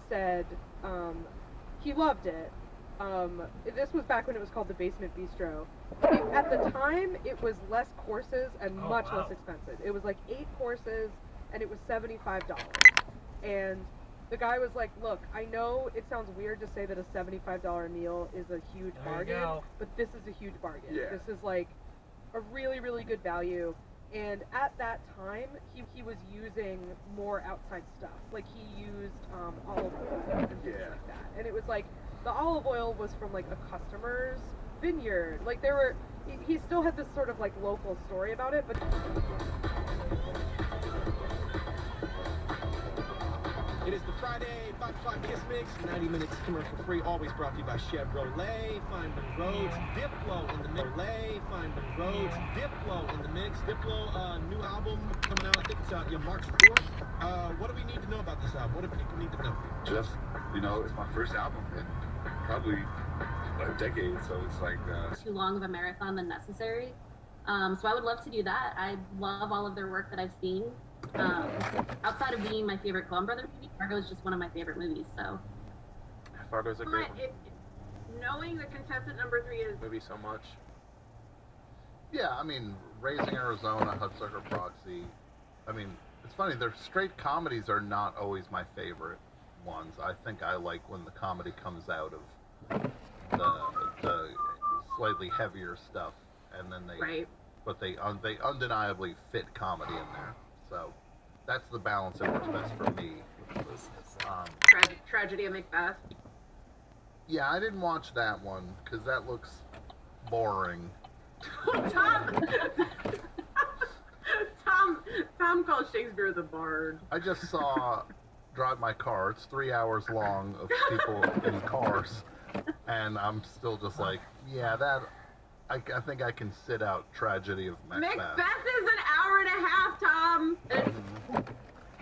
said he loved it. This was back when it was called the Basement Bistro. At the time, it was less courses and much less expensive. It was like 8 courses, and it was $75. And the guy was like, look, I know it sounds weird to say that a $75 meal is a huge bargain, but this is a huge bargain. Yeah. This is like a really, really good value. And at that time, he was using more outside stuff. Like, he used olive oil and things like that. And it was like, the olive oil was from like a customer's vineyard. Like, he still had this sort of like local story about it, but... It is the Friday 5 o'clock Kiss Mix, 90 minutes commercial free, always brought to you by Chevrolet. Find the roads, Diplo in the mix. Find the roads, Diplo in the mix. Diplo, new album coming out, I think it's March 4th. What do we need to know about this album? What do people need to know? Just, it's my first album in probably a decade, so it's like... Too long of a marathon than necessary. So I would love to do that. I love all of their work that I've seen. Outside of being my favorite Coen Brothers movie, Fargo is just one of my favorite movies, so. Fargo's a great one. Knowing the contestant number 3 is movie so much. Yeah, I mean, Raising Arizona, Hudsucker Proxy. I mean, it's funny, their straight comedies are not always my favorite ones. I think I like when the comedy comes out of the slightly heavier stuff, and then they undeniably fit comedy in there. So that's the balance that works best for me. Tragedy of Macbeth. Yeah, I didn't watch that one because that looks boring. Tom calls Shakespeare the Bard. I just saw Drive My Car. It's 3 hours long of people in cars, and I'm still just like, yeah, that. I think I can sit out Tragedy of Macbeth. Macbeth is an hour and a half, Tom.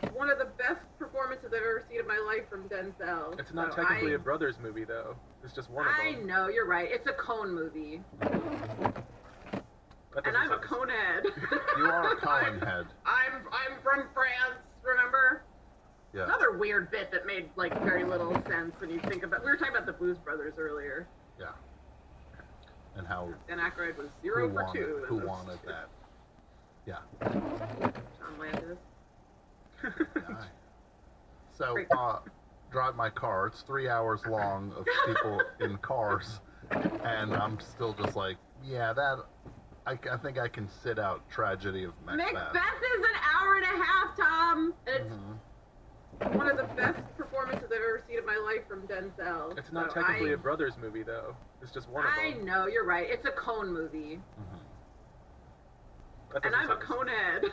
It's one of the best performances I've ever seen in my life from Denzel. It's not technically a brothers movie, though. It's just one of them. I know, you're right. It's a Coen movie. And I'm a Coen head. You are a Coen head. I'm from France, remember? Yeah. Another weird bit that made, like, very little sense when you think about... We were talking about the Blues Brothers earlier. Yeah. And how... Dan Aykroyd was 0 for 2. Who wanted that? Yeah. John Landis. So, Drive My Car. It's 3 hours long of people in cars, and I'm still just like, yeah, that. I think I can sit out Tragedy of Macbeth. Macbeth is an hour and a half, Tom. And it's one of the best performances I've ever seen in my life from Denzel. It's not technically a brothers movie, though. It's just one of them. I know, you're right. It's a Coen movie. And I'm a Coen head.